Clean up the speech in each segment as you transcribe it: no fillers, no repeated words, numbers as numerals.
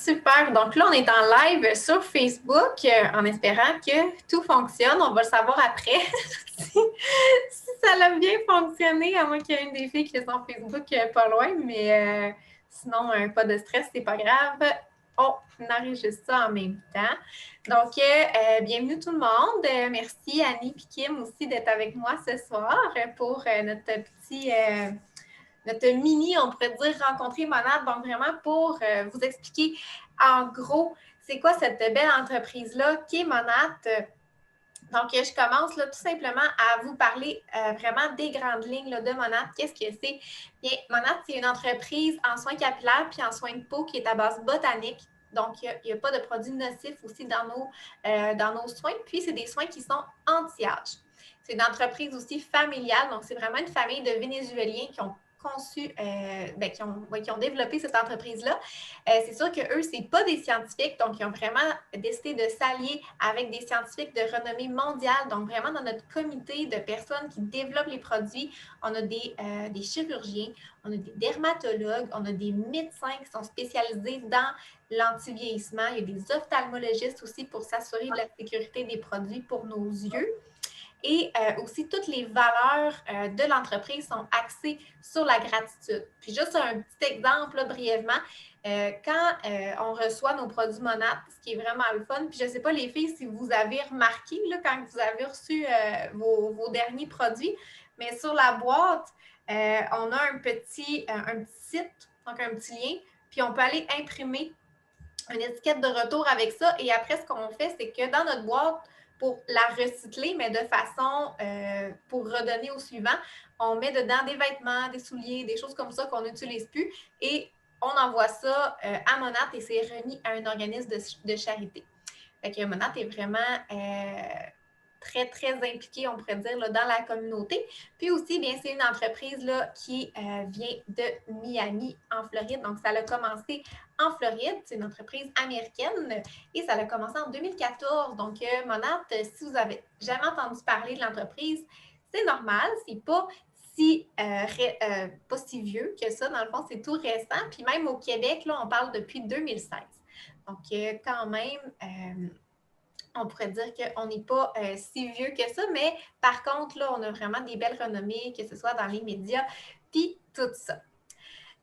Super. Donc là, on est en live sur Facebook en espérant que tout fonctionne. On va le savoir après si ça a bien fonctionné, à moins qu'il y ait une des filles qui est sur Facebook pas loin. Mais sinon, pas de stress, c'est pas grave. On enregistre ça en même temps. Donc, bienvenue tout le monde. Merci Annie et Kim aussi d'être avec moi ce soir pour notre mini, on pourrait dire, rencontrer Monade. Donc, vraiment pour vous expliquer en gros, c'est quoi cette belle entreprise-là qui est Monade. Donc, je commence là, tout simplement à vous parler vraiment des grandes lignes là, de Monade. Qu'est-ce que c'est? Bien, Monade, c'est une entreprise en soins capillaires puis en soins de peau qui est à base botanique. Donc, il n'y a pas de produits nocifs aussi dans nos soins. Puis, c'est des soins qui sont anti-âge. C'est une entreprise aussi familiale. Donc, c'est vraiment une famille de Vénézuéliens qui ont qui ont développé cette entreprise-là. C'est sûr qu'eux, ce n'est pas des scientifiques, donc ils ont vraiment décidé de s'allier avec des scientifiques de renommée mondiale. Donc, vraiment, dans notre comité de personnes qui développent les produits, on a des chirurgiens, on a des dermatologues, on a des médecins qui sont spécialisés dans l'anti-vieillissement. Il y a des ophtalmologistes aussi pour s'assurer de la sécurité des produits pour nos yeux. Et aussi, toutes les valeurs de l'entreprise sont axées sur la gratitude. Puis juste un petit exemple, là, brièvement, quand on reçoit nos produits Monade, ce qui est vraiment le fun, puis je ne sais pas les filles si vous avez remarqué là, quand vous avez reçu vos derniers produits, mais sur la boîte, on a un petit site, donc un petit lien, puis on peut aller imprimer une étiquette de retour avec ça. Et après, ce qu'on fait, c'est que dans notre boîte, pour la recycler, mais de façon pour redonner au suivant, on met dedans des vêtements, des souliers, des choses comme ça qu'on n'utilise plus et on envoie ça à Monat et c'est remis à un organisme de charité. Fait que Monat est vraiment très, très impliqué, on pourrait dire, là, dans la communauté. Puis aussi, bien, c'est une entreprise là, qui vient de Miami, en Floride. Donc, ça a commencé en Floride. C'est une entreprise américaine et ça a commencé en 2014. Donc, Monat, si vous avez jamais entendu parler de l'entreprise, c'est normal. C'est pas pas si vieux que ça. Dans le fond, c'est tout récent. Puis même au Québec, là, on parle depuis 2016. Donc, quand même, on pourrait dire qu'on n'est pas si vieux que ça, mais par contre, là, on a vraiment des belles renommées, que ce soit dans les médias, puis tout ça.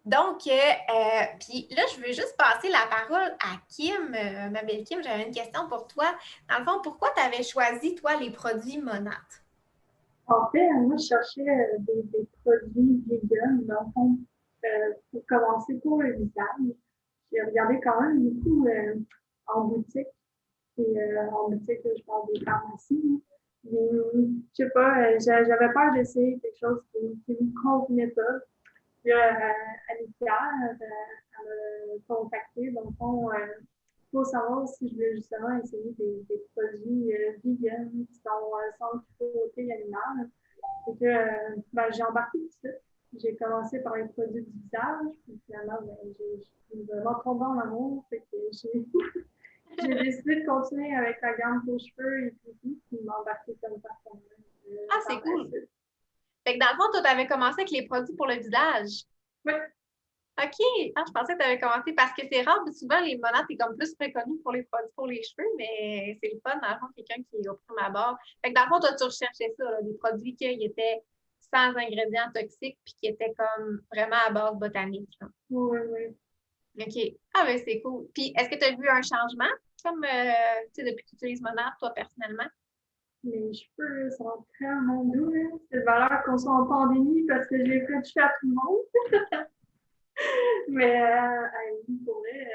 Donc, puis là, je veux juste passer la parole à Kim, ma belle Kim. J'avais une question pour toi. Dans le fond, pourquoi tu avais choisi, toi, les produits Monat? En fait, moi, je cherchais des produits vegan, dans le fond, pour commencer pour le visage. J'ai regardé quand même beaucoup en boutique. Et en boutique, là, je parle des pharmacies. Je sais pas, j'avais peur d'essayer quelque chose qui me convenait pas. Puis Alicia, elle m'a contacté, dans le fond, pour savoir si je voulais justement essayer des produits vegan qui sont sans cruauté animale. Et que j'ai embarqué tout de suite. J'ai commencé par les produits du visage, puis finalement, j'ai vraiment tombé en amour. Fait que j'ai j'ai décidé de continuer avec la gamme pour cheveux et tout, puis m'embarquer comme partenaire Ah, par c'est la cool. suite. Fait que dans le fond, toi, tu avais commencé avec les produits pour le visage. Oui, OK. Ah, je pensais que tu avais commencé parce que c'est rare, mais souvent, les monates, c'est comme plus reconnu pour les produits pour les cheveux, mais c'est le fun, dans le fond, quelqu'un qui est au prime abord. Fait que dans le fond, toi, tu recherchais ça, là, des produits qui étaient sans ingrédients toxiques puis qui étaient comme vraiment à base botanique, là. oui, oui. OK. Ah, ben c'est cool. Puis, est-ce que tu as vu un changement, comme, tu sais, depuis que tu utilises Monat, toi, personnellement? Les cheveux sont tellement doux, là. C'est de valeur qu'on soit en pandémie parce que je l'ai fait toucher à tout le monde. Mais pour vrai,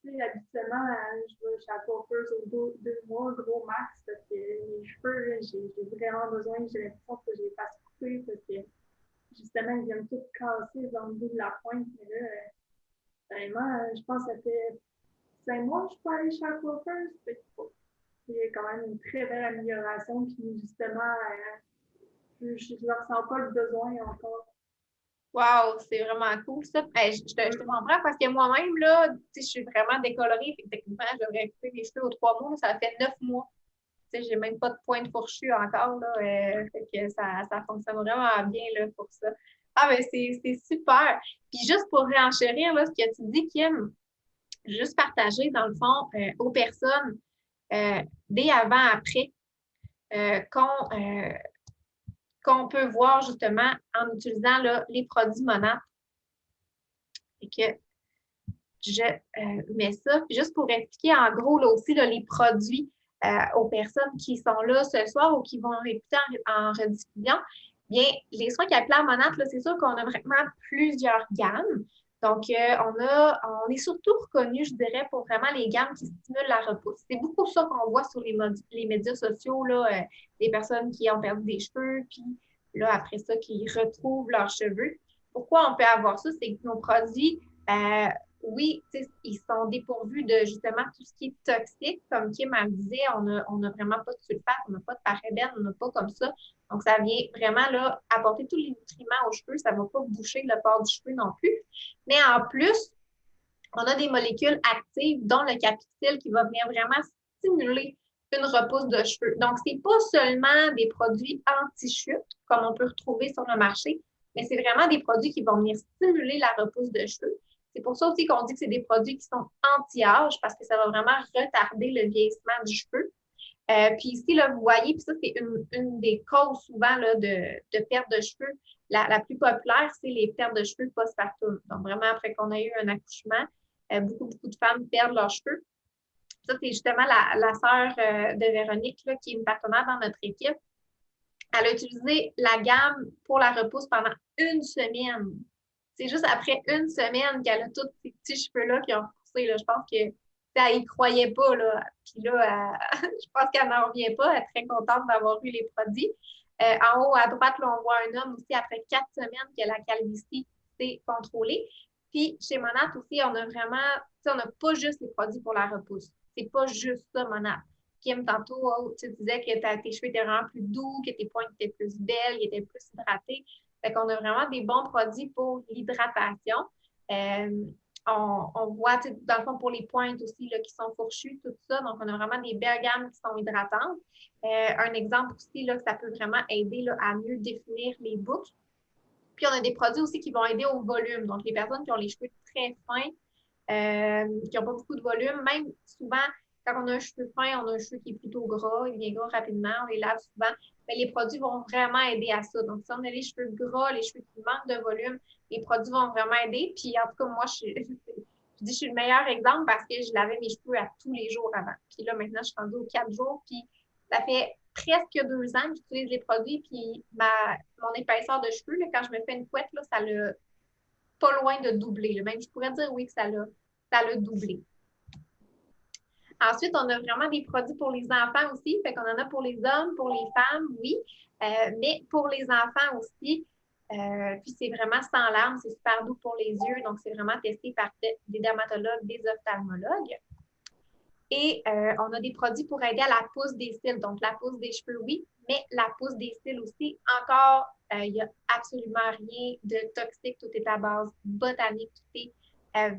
tu sais, habituellement, je vais chez la coiffeuse aux 2 mois, gros max, parce que mes cheveux, là, j'ai vraiment besoin, j'ai l'impression que je les fasse couper parce que justement, ils viennent tout casser dans le bout de la pointe. Mais là, vraiment, je pense que ça fait 5 mois que je suis pas allée chez la coiffeuse. Il y a quand même une très belle amélioration, puis justement, je ne ressens pas le besoin encore. Wow, c'est vraiment cool ça. Hey, je te comprends parce que moi-même, là, tu sais, je suis vraiment décolorée. Fait que techniquement, je devrais couper les cheveux aux 3 mois. Ça fait 9 mois. Tu sais, j'ai même pas de pointe fourchue encore, là. Fait que ça fonctionne vraiment bien, là, pour ça. Ah, ben, c'est super. Puis juste pour réenchérir, là, ce que tu dis, Kim, juste partager, dans le fond, aux personnes des avant-après qu'on peut voir justement en utilisant là, les produits Monat. Et que je mets ça. Puis juste pour expliquer en gros là aussi là, les produits aux personnes qui sont là ce soir ou qui vont écouter en rediffusion, bien, les soins capillaires Monat, c'est sûr qu'on a vraiment plusieurs gammes. Donc, on est surtout reconnu, je dirais, pour vraiment les gammes qui stimulent la repousse. C'est beaucoup ça qu'on voit sur les médias sociaux, là, des personnes qui ont perdu des cheveux, puis là, après ça, qui retrouvent leurs cheveux. Pourquoi on peut avoir ça? C'est que nos produits, oui, ils sont dépourvus de justement tout ce qui est toxique. Comme Kim me disait, on a vraiment pas de sulfate, on n'a pas de parabènes, on n'a pas comme ça. Donc, ça vient vraiment là, apporter tous les nutriments aux cheveux. Ça ne va pas boucher le port du cheveu non plus. Mais en plus, on a des molécules actives, dont le capityle, qui va venir vraiment stimuler une repousse de cheveux. Donc, ce n'est pas seulement des produits anti-chute, comme on peut retrouver sur le marché, mais c'est vraiment des produits qui vont venir stimuler la repousse de cheveux. C'est pour ça aussi qu'on dit que c'est des produits qui sont anti-âge, parce que ça va vraiment retarder le vieillissement du cheveu. Puis ici, là, vous voyez, puis ça, c'est une des causes souvent là, de perte de cheveux. La plus populaire, c'est les pertes de cheveux postpartum. Donc, vraiment, après qu'on a eu un accouchement, beaucoup de femmes perdent leurs cheveux. Ça, c'est justement la sœur de Véronique, là, qui est une partenaire dans notre équipe. Elle a utilisé la gamme pour la repousse pendant une semaine. C'est juste après une semaine qu'elle a tous ces petits cheveux-là qui ont repoussé. Là. Je pense que elle y croyait pas. Là. Puis là, je pense qu'elle n'en revient pas. Elle est très contente d'avoir eu les produits. En haut à droite, là, on voit un homme aussi après 4 semaines que la calvitie s'est contrôlée. Puis chez Monat aussi, on a vraiment, on n'a pas juste les produits pour la repousse. C'est pas juste ça, Monat. Kim, tantôt, tu disais que tes cheveux étaient vraiment plus doux, que tes pointes étaient plus belles, qu'ils étaient plus hydratés. Fait qu'on a vraiment des bons produits pour l'hydratation. On voit, dans le fond, pour les pointes aussi là, qui sont fourchues, tout ça. Donc, on a vraiment des belles gammes qui sont hydratantes. Un exemple aussi, là, que ça peut vraiment aider là, à mieux définir les boucles. Puis, on a des produits aussi qui vont aider au volume. Donc, les personnes qui ont les cheveux très fins, qui n'ont pas beaucoup de volume, même souvent, quand on a un cheveu fin, on a un cheveu qui est plutôt gras, il devient gras rapidement, on les lave souvent, mais les produits vont vraiment aider à ça. Donc, si on a les cheveux gras, les cheveux qui manquent de volume, les produits vont vraiment aider. Puis, en tout cas, moi, je suis le meilleur exemple parce que je lavais mes cheveux à tous les jours avant. Puis là, maintenant, je suis rendue aux 4 jours. Puis, ça fait presque 2 ans que j'utilise les produits. Puis, mon épaisseur de cheveux, là, quand je me fais une couette, là, ça l'a pas loin de doubler. Là. Même, je pourrais dire oui que ça l'a doublé. Ensuite, on a vraiment des produits pour les enfants aussi. Fait qu'on en a pour les hommes, pour les femmes, oui. Mais pour les enfants aussi, puis c'est vraiment sans larmes, c'est super doux pour les yeux. Donc, c'est vraiment testé par des dermatologues, des ophtalmologues. Et on a des produits pour aider à la pousse des cils. Donc, la pousse des cheveux, oui, mais la pousse des cils aussi. Encore, il n'y a absolument rien de toxique. Tout est à base botanique, tout est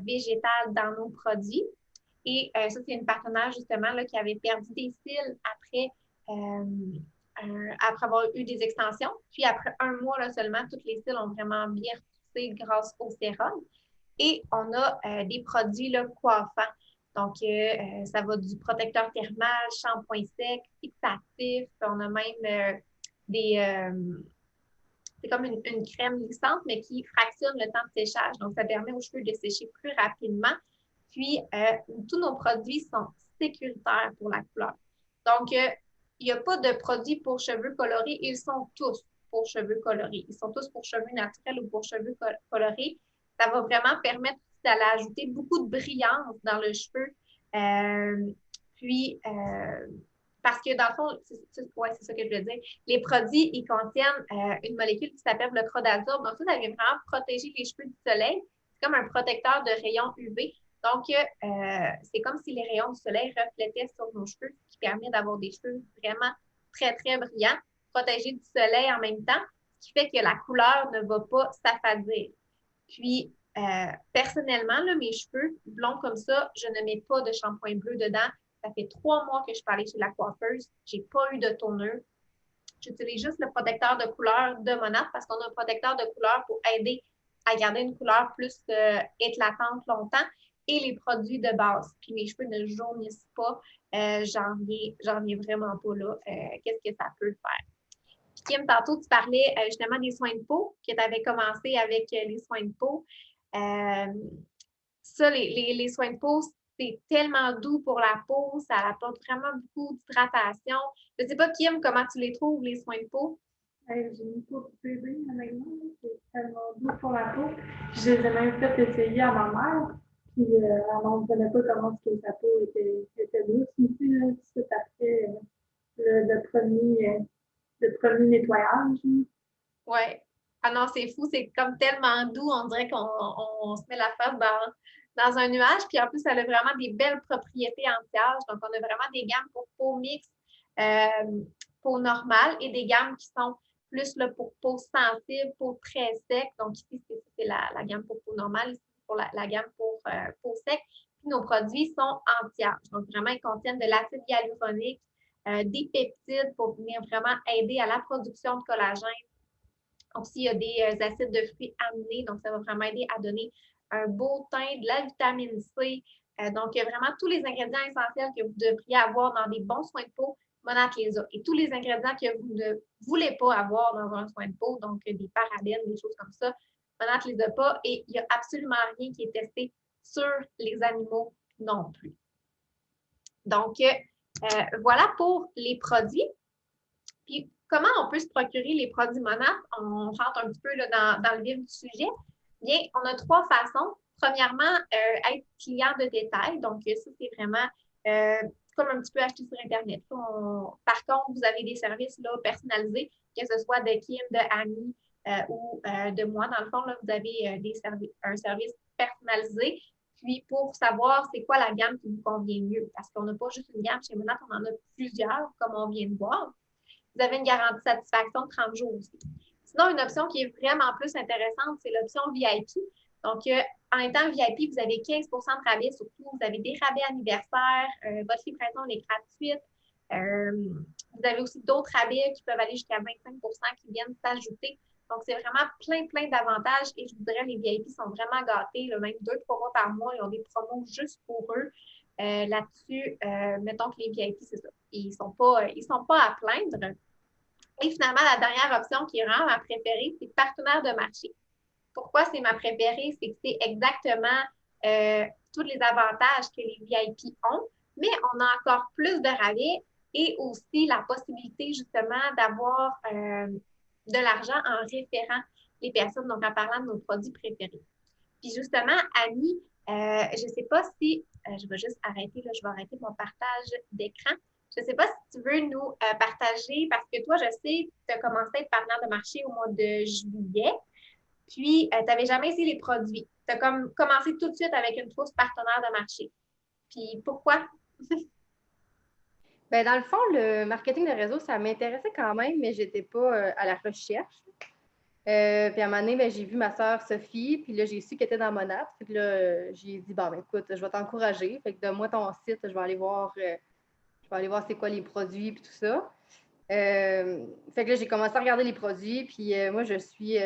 végétal dans nos produits. Et ça, c'est une partenaire justement là, qui avait perdu des cils après avoir eu des extensions. Puis après 1 mois là, seulement, toutes les cils ont vraiment bien repoussé grâce au sérum. Et on a des produits là, coiffants. Donc, ça va du protecteur thermal, shampoing sec, fixatif. On a même c'est comme une crème lissante, mais qui fractionne le temps de séchage. Donc, ça permet aux cheveux de sécher plus rapidement. Puis, tous nos produits sont sécuritaires pour la couleur. Donc, il n'y a pas de produits pour cheveux colorés. Ils sont tous pour cheveux colorés. Ils sont tous pour cheveux naturels ou pour cheveux colorés. Ça va vraiment permettre d'aller ajouter beaucoup de brillance dans le cheveu. Parce que dans le fond, c'est ça que je veux dire. Les produits, ils contiennent une molécule qui s'appelle le crodazole. Donc, ça vient vraiment protéger les cheveux du soleil. C'est comme un protecteur de rayons UV. Donc, c'est comme si les rayons du soleil reflétaient sur nos cheveux, ce qui permet d'avoir des cheveux vraiment très, très brillants, protégés du soleil en même temps, ce qui fait que la couleur ne va pas s'affadir. Puis, personnellement, là, mes cheveux blonds comme ça, je ne mets pas de shampoing bleu dedans. Ça fait 3 mois que je suis allée chez la coiffeuse. Je n'ai pas eu de tourneur. J'utilise juste le protecteur de couleur de Monat parce qu'on a un protecteur de couleur pour aider à garder une couleur plus éclatante longtemps. et les produits de base. Puis mes cheveux ne jaunissent pas. J'en viens vraiment pas là. Qu'est-ce que ça peut faire? Puis Kim, tantôt, tu parlais justement des soins de peau, que tu avais commencé avec les soins de peau. Ça, les soins de peau, c'est tellement doux pour la peau, ça apporte vraiment beaucoup d'hydratation. Je ne sais pas, Kim, comment tu les trouves, les soins de peau? J'ai une peau de bébé, honnêtement. C'est tellement doux pour la peau. Je les ai même fait essayer à ma mère. Puis, on ne savait pas comment que sa peau était douce aussi, là, tout de suite après le premier nettoyage. Oui. Ah non, c'est fou, c'est comme tellement doux, on dirait qu'on se met la face dans un nuage. Puis en plus, elle a vraiment des belles propriétés anti-âge. Donc, on a vraiment des gammes pour peau mixte, peau normale et des gammes qui sont plus là, pour peau sensible, peau très sec. Donc, ici, c'est la gamme pour peau normale, ici, c'est pour la gamme pour peau sec. Puis nos produits sont anti-âge. Donc, vraiment, ils contiennent de l'acide hyaluronique, des peptides pour venir vraiment aider à la production de collagène. Aussi, il y a des acides de fruits aminés, donc ça va vraiment aider à donner un beau teint, de la vitamine C. Donc, il y a vraiment tous les ingrédients essentiels que vous devriez avoir dans des bons soins de peau. Monat les a. Et tous les ingrédients que vous ne voulez pas avoir dans un soin de peau, donc des parabènes, des choses comme ça, Monat les a pas. Et il n'y a absolument rien qui est testé sur les animaux non plus. Donc, voilà pour les produits. Puis, comment on peut se procurer les produits Monat? On rentre un petit peu là, dans le vif du sujet. Bien, on a trois façons. Premièrement, être client de détail. Donc, ça, c'est vraiment comme un petit peu acheter sur Internet. Par contre, vous avez des services là, personnalisés, que ce soit de Kim, de Annie ou de moi. Dans le fond, là, vous avez un service personnalisé. Puis, pour savoir c'est quoi la gamme qui vous convient mieux, parce qu'on n'a pas juste une gamme chez Monat, on en a plusieurs, comme on vient de voir. Vous avez une garantie de satisfaction de 30 jours aussi. Sinon, une option qui est vraiment plus intéressante, c'est l'option VIP. Donc, en étant VIP, vous avez 15 de rabais sur tout. Vous avez des rabais anniversaires. Votre livraison est gratuite. Vous avez aussi d'autres rabais qui peuvent aller jusqu'à 25 qui viennent s'ajouter. Donc, c'est vraiment plein d'avantages. Et je vous dirais, les VIP sont vraiment gâtés. Là, même 2-3 mois par mois, ils ont des promos juste pour eux. Là-dessus, mettons que les VIP, c'est ça. Ils ne sont pas à plaindre. Et finalement, la dernière option qui est vraiment ma préférée, c'est partenaire de marché. Pourquoi c'est ma préférée? C'est que c'est exactement tous les avantages que les VIP ont, mais on a encore plus de rabais et aussi la possibilité justement d'avoir de l'argent en référant les personnes, donc en parlant de nos produits préférés. Puis justement, Annie, je ne sais pas si, je vais juste arrêter, là, je vais arrêter mon partage d'écran. Je ne sais pas si tu veux nous partager, parce que toi, je sais, tu as commencé à être partenaire de marché au mois de juillet, puis tu n'avais jamais essayé les produits. Tu as comme commencé tout de suite avec une trousse partenaire de marché. Puis pourquoi? Ben, dans le fond, le marketing de réseau, ça m'intéressait quand même, mais je n'étais pas à la recherche. Puis à un moment donné, ben, j'ai vu ma sœur Sophie, puis là, j'ai su qu'elle était dans Monat. Fait que là, j'ai dit, bon, ben, écoute, je vais t'encourager. Fait que donne-moi ton site, je vais aller voir c'est quoi les produits, puis tout ça. Fait que là, j'ai commencé à regarder les produits, puis moi, je suis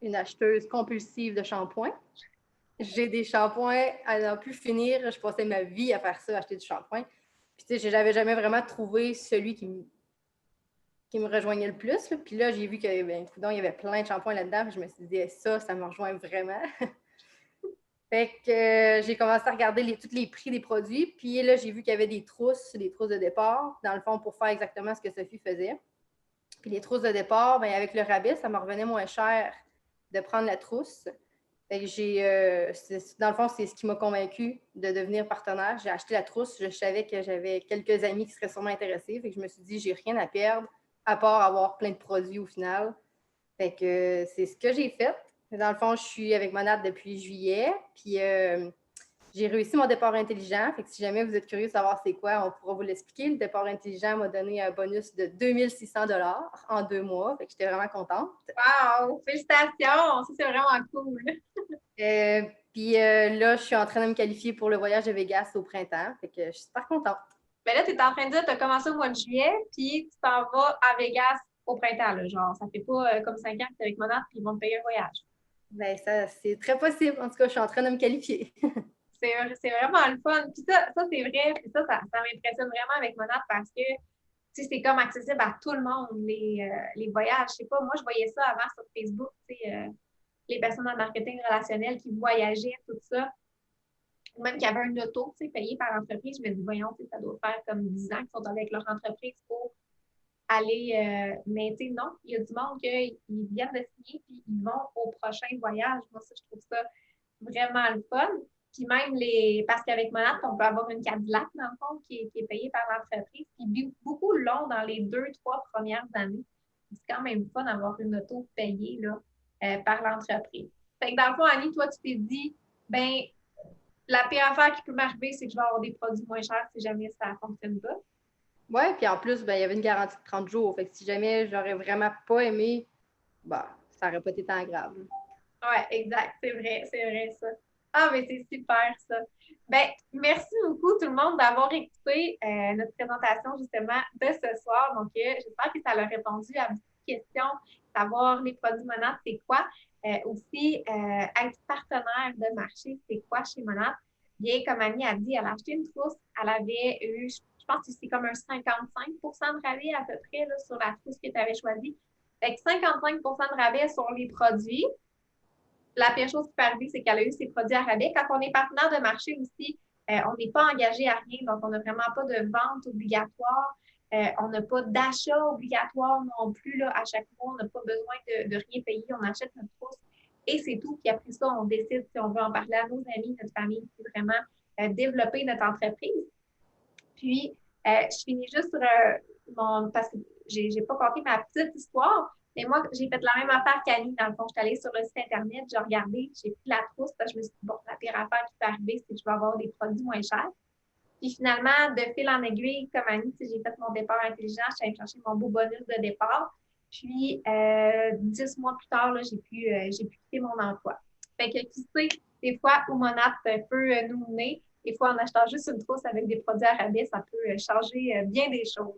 une acheteuse compulsive de shampoing. J'ai des shampoings à n'en plus finir. Je passais ma vie à faire ça, acheter du shampoing. Puis, tu sais, j'avais jamais vraiment trouvé celui qui me rejoignait le plus. Là. Puis là, j'ai vu qu'il il y avait plein de shampoings là-dedans. Puis je me suis dit, ça me rejoint vraiment. Fait que j'ai commencé à regarder tous les prix des produits. Puis là, j'ai vu qu'il y avait des trousses de départ, dans le fond, pour faire exactement ce que Sophie faisait. Puis les trousses de départ, bien, avec le rabais, ça me revenait moins cher de prendre la trousse. Fait que dans le fond, c'est ce qui m'a convaincue de devenir partenaire. J'ai acheté la trousse. Je savais que j'avais quelques amis qui seraient sûrement intéressés. Fait que je me suis dit, j'ai rien à perdre à part avoir plein de produits au final. Fait que c'est ce que j'ai fait. Dans le fond, je suis avec Monat depuis juillet. Puis j'ai réussi mon départ intelligent. Fait que si jamais vous êtes curieux de savoir c'est quoi, on pourra vous l'expliquer. Le départ intelligent m'a donné un bonus de 2600 $ en 2 mois. Fait que j'étais vraiment contente. Wow! Félicitations! Ça, c'est vraiment cool. Puis là, je suis en train de me qualifier pour le voyage de Vegas au printemps. Fait que je suis super contente. Ben là, tu es en train de dire que tu as commencé au mois de juillet, puis tu t'en vas à Vegas au printemps. Là, genre, ça fait pas comme 5 ans que tu es avec Monat, puis ils vont te payer un voyage. Ben, ça, c'est très possible. En tout cas, je suis en train de me qualifier. C'est vraiment le fun. Puis ça c'est vrai. Puis ça m'impressionne vraiment avec Monat parce que c'est comme accessible à tout le monde, les voyages. Je sais pas, moi, je voyais ça avant sur Facebook, les personnes en marketing relationnel qui voyageaient, tout ça. Même qu'il y avait un auto, payé par l'entreprise. Je me dis, voyons, ça doit faire comme 10 ans qu'ils sont avec leur entreprise pour aller. Mais non, il y a du monde qui viennent de signer puis ils vont au prochain voyage. Moi, ça, je trouve ça vraiment le fun. Puis même parce qu'avec Monat, on peut avoir une Cadillac, dans le fond, qui est payée par l'entreprise. Puis beaucoup l'ont dans les 2, 3 premières années. C'est quand même fun d'avoir une auto payée là, par l'entreprise. Fait que dans le fond, Annie, toi, tu t'es dit, ben, la pire affaire qui peut m'arriver, c'est que je vais avoir des produits moins chers si jamais ça ne fonctionne pas. Oui, puis en plus, ben, il y avait une garantie de 30 jours. Fait que si jamais j'aurais vraiment pas aimé, bah, ça n'aurait pas été tant grave. Oui, exact. C'est vrai ça. Ah, mais c'est super ça. Ben, merci beaucoup tout le monde d'avoir écouté notre présentation justement de ce soir. Donc, j'espère que ça a répondu à beaucoup de questions, savoir les produits Monat, c'est quoi. Aussi, être partenaire de marché, c'est quoi chez Monat. Bien, comme Annie a dit, elle a acheté une trousse, elle avait eu, je pense que c'est comme un 55 de rabais à peu près là, sur la trousse que tu avais choisie. Fait que 55 de rabais sur les produits. La pire chose qui peut arriver, c'est qu'elle a eu ses produits à rabais. Quand on est partenaire de marché aussi, on n'est pas engagé à rien, donc on n'a vraiment pas de vente obligatoire. On n'a pas d'achat obligatoire non plus. Là, à chaque mois, on n'a pas besoin de rien payer. On achète notre trousse et c'est tout. Puis après ça, on décide si on veut en parler à nos amis, notre famille, puis vraiment développer notre entreprise. Puis, je finis juste sur parce que j'ai pas compté ma petite histoire. Mais moi, j'ai fait la même affaire qu'Annie. Dans le fond, je suis allée sur le site Internet, j'ai regardé, j'ai pris la trousse parce que je me suis dit, bon, la pire affaire qui peut arriver, c'est que je vais avoir des produits moins chers. Puis finalement, de fil en aiguille, comme Annie, j'ai fait mon départ intelligent, je suis allée chercher mon beau bonus de départ. Puis, 10 mois plus tard, là, j'ai pu quitter mon emploi. Fait que qui sait, des fois, où Monat peut nous mener, des fois, en achetant juste une trousse avec des produits à rabais, ça peut changer bien des choses.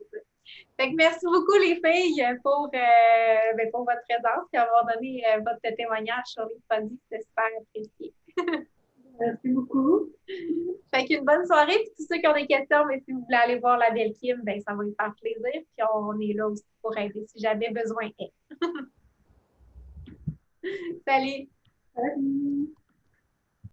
Fait que merci beaucoup, les filles, pour votre présence et avoir donné votre témoignage sur les produits. C'est super apprécié. Merci beaucoup. Fait qu'une bonne soirée. Puis tous ceux qui ont des questions, mais si vous voulez aller voir la belle Kim, ben, ça va lui faire plaisir. Puis on est là aussi pour aider si jamais besoin est. Salut! Salut!